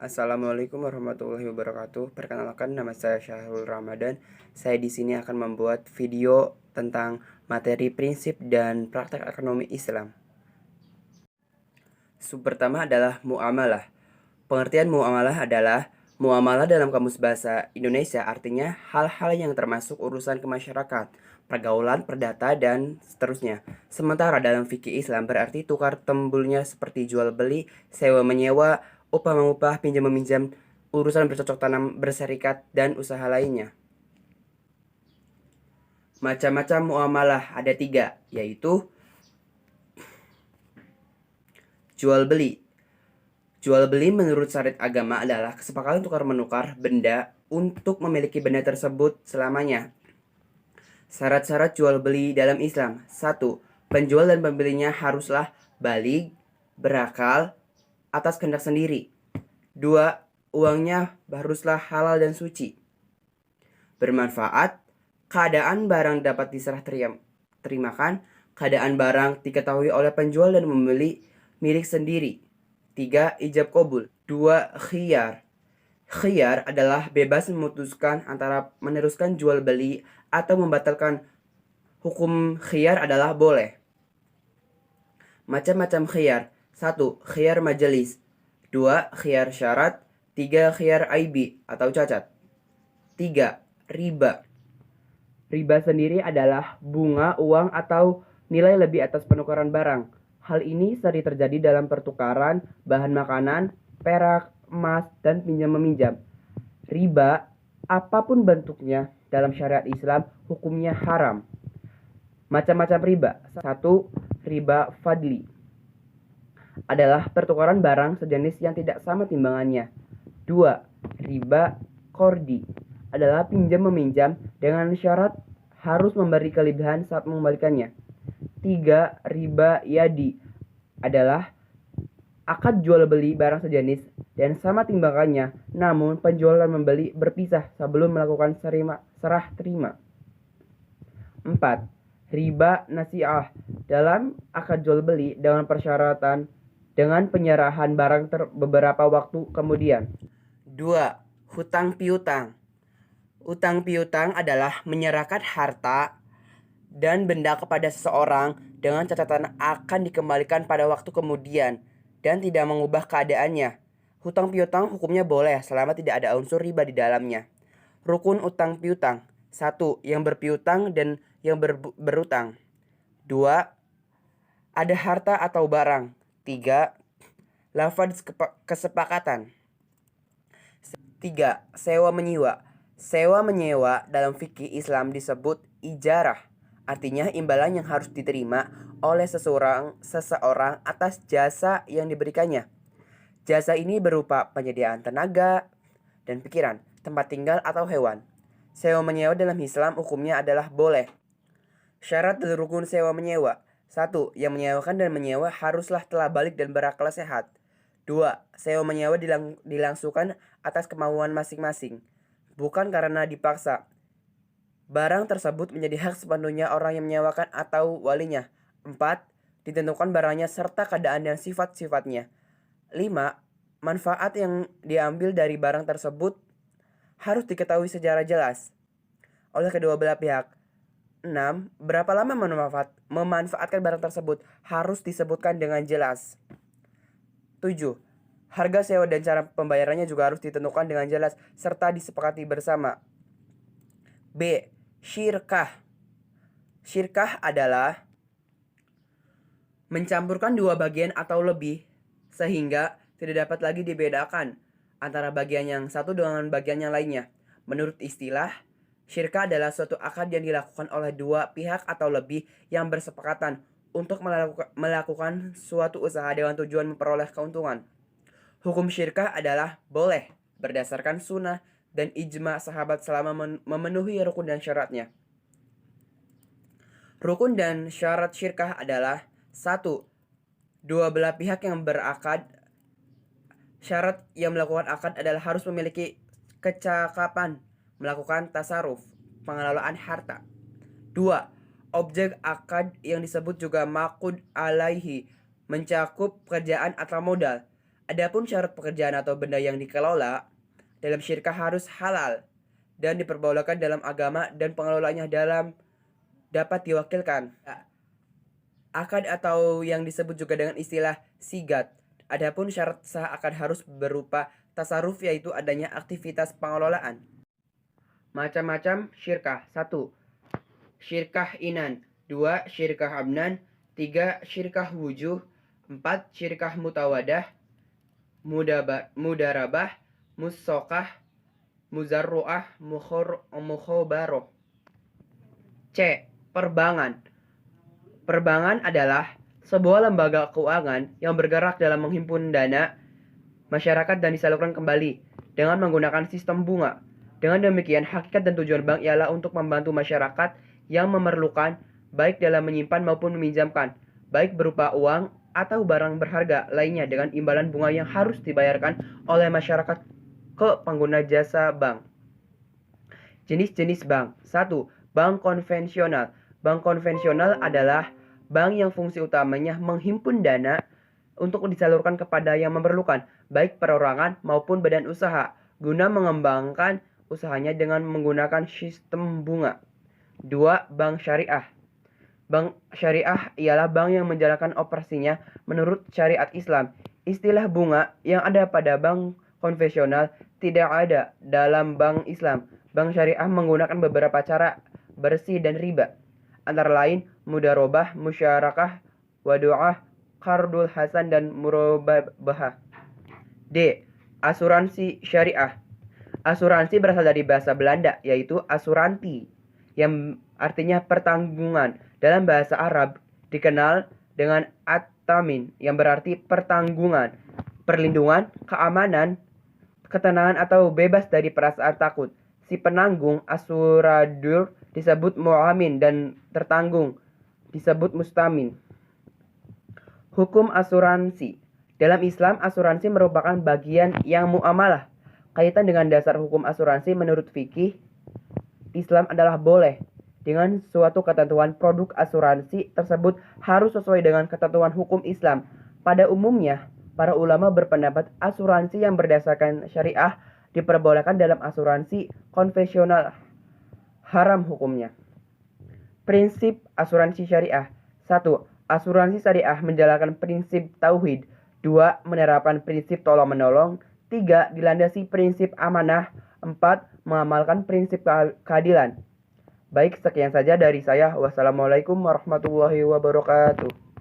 Assalamualaikum warahmatullahi wabarakatuh. Perkenalkan, nama saya Syahrul Ramadan. Saya di sini akan membuat video tentang materi prinsip dan praktek ekonomi Islam. Sub pertama adalah muamalah. Pengertian muamalah adalah muamalah dalam kamus bahasa Indonesia artinya hal-hal yang termasuk urusan kemasyarakat, pergaulan, perdata, dan seterusnya. Sementara dalam fikih Islam berarti tukar tembulnya seperti jual beli, sewa menyewa, upah mengupah, pinjam meminjam, urusan bercocok tanam, berserikat, dan usaha lainnya. Macam-macam muamalah ada 3, yaitu jual beli. Jual beli menurut syariat agama adalah kesepakatan tukar-menukar benda untuk memiliki benda tersebut selamanya. Syarat-syarat jual beli dalam Islam. 1. Penjual dan pembelinya haruslah baligh, berakal, atas kehendak sendiri. 2. Uangnya haruslah halal dan suci, bermanfaat, keadaan barang dapat diserah terimakan, keadaan barang diketahui oleh penjual dan membeli milik sendiri. 3. Ijab kabul. 2. Khiyar. Khiyar adalah bebas memutuskan antara meneruskan jual beli atau membatalkan. Hukum khiyar adalah boleh. Macam-macam khiyar. 1. Khiyar majelis. 2. Khiyar syarat. 3. Khiyar aibi atau cacat. 3. Riba. Riba sendiri adalah bunga, uang, atau nilai lebih atas penukaran barang. Hal ini sering terjadi dalam pertukaran bahan makanan, perak, emas, dan pinjam-meminjam. Riba, apapun bentuknya dalam syariat Islam, hukumnya haram. Macam-macam riba. 1. Riba fadli adalah pertukaran barang sejenis yang tidak sama timbangannya. 2. Riba kordi adalah pinjam-meminjam dengan syarat harus memberi kelebihan saat mengembalikannya. 3. Riba yadi adalah akad jual beli barang sejenis dan sama timbangannya, namun penjual dan membeli berpisah sebelum melakukan serah terima. 4. Riba nasi'ah dalam akad jual beli dengan persyaratan dengan penyerahan barang beberapa waktu kemudian. 2. Hutang piutang. Utang piutang adalah menyerahkan harta dan benda kepada seseorang dengan catatan akan dikembalikan pada waktu kemudian dan tidak mengubah keadaannya. Hutang piutang hukumnya boleh selama tidak ada unsur riba di dalamnya. Rukun utang piutang. 1. Yang berpiutang dan yang berutang. 2. Ada harta atau barang. 3. Lafaz kesepakatan. 3. Sewa menyewa. Sewa menyewa dalam fikih Islam disebut ijarah. Artinya imbalan yang harus diterima oleh seseorang atas jasa yang diberikannya. Jasa ini berupa penyediaan tenaga dan pikiran, tempat tinggal atau hewan. Sewa menyewa dalam Islam hukumnya adalah boleh. Syarat dan rukun sewa menyewa. 1. Yang menyewakan dan menyewa haruslah telah balik dan berakal sehat. 2. Sewa menyewa dilangsungkan atas kemauan masing-masing, bukan karena dipaksa. Barang tersebut menjadi hak sepenuhnya orang yang menyewakan atau walinya. 4. Ditentukan barangnya serta keadaan dan sifat-sifatnya. 5. Manfaat yang diambil dari barang tersebut harus diketahui secara jelas oleh kedua belah pihak. 6. Berapa lama memanfaatkan barang tersebut harus disebutkan dengan jelas. 7. Harga sewa dan cara pembayarannya juga harus ditentukan dengan jelas serta disepakati bersama. B. Syirkah. Syirkah adalah mencampurkan dua bagian atau lebih sehingga tidak dapat lagi dibedakan antara bagian yang satu dengan bagian yang lainnya. Menurut istilah, syirkah adalah suatu akad yang dilakukan oleh dua pihak atau lebih yang bersepakatan untuk melakukan suatu usaha dengan tujuan memperoleh keuntungan. Hukum syirkah adalah boleh berdasarkan sunnah dan ijma sahabat selama memenuhi rukun dan syaratnya. Rukun dan syarat syirkah adalah 1. Dua belah pihak yang berakad. Syarat yang melakukan akad adalah harus memiliki kecakapan melakukan tasarruf, pengelolaan harta. 2. Objek akad yang disebut juga maqud alaihi mencakup pekerjaan atau modal. Adapun syarat pekerjaan atau benda yang dikelola dalam syirkah harus halal dan diperbolehkan dalam agama dan pengelolanya dapat diwakilkan. Akad atau yang disebut juga dengan istilah sigat. Adapun syarat sah akad harus berupa tasarruf, yaitu adanya aktivitas pengelolaan. Macam-macam syirkah. 1. Syirkah inan. 2. Syirkah abnan. 3. Syirkah wujuh. 4. Syirkah mutawadah, mudarabah, musokah, muzarru'ah, mukhobaroh. C. Perbankan. Perbankan adalah sebuah lembaga keuangan yang bergerak dalam menghimpun dana masyarakat dan disalurkan kembali dengan menggunakan sistem bunga. Dengan demikian, hakikat dan tujuan bank ialah untuk membantu masyarakat yang memerlukan, baik dalam menyimpan maupun meminjamkan, baik berupa uang atau barang berharga lainnya dengan imbalan bunga yang harus dibayarkan oleh masyarakat ke pengguna jasa bank. Jenis-jenis bank. 1. Bank konvensional. Bank konvensional adalah bank yang fungsi utamanya menghimpun dana untuk disalurkan kepada yang memerlukan, baik perorangan maupun badan usaha, guna mengembangkan usahanya dengan menggunakan sistem bunga. 2. Bank syariah. Bank syariah ialah bank yang menjalankan operasinya menurut syariat Islam. Istilah bunga yang ada pada bank konvensional tidak ada dalam bank Islam. Bank syariah menggunakan beberapa cara bersih dan riba, antara lain mudarobah, musyarakah, wadu'ah, qardul hasan, dan murabahah. D. Asuransi syariah. Asuransi berasal dari bahasa Belanda, yaitu asuranti, yang artinya pertanggungan. Dalam bahasa Arab dikenal dengan at-tamin, yang berarti pertanggungan, perlindungan, keamanan, ketenangan atau bebas dari perasaan takut. Si penanggung, asuradur, disebut mu'amin, dan tertanggung disebut mustamin. Hukum asuransi. Dalam Islam, asuransi merupakan bagian yang muamalah. Kaitan dengan dasar hukum asuransi menurut fikih Islam adalah boleh. Dengan suatu ketentuan, produk asuransi tersebut harus sesuai dengan ketentuan hukum Islam. Pada umumnya, para ulama berpendapat asuransi yang berdasarkan syariah diperbolehkan dalam asuransi konvensional haram hukumnya. Prinsip asuransi syariah. 1. Asuransi syariah menjalankan prinsip tauhid. 2. Menerapkan prinsip tolong-menolong. 3. Dilandasi prinsip amanah. 4. Mengamalkan prinsip keadilan. Baik, sekian saja dari saya. Wassalamualaikum warahmatullahi wabarakatuh.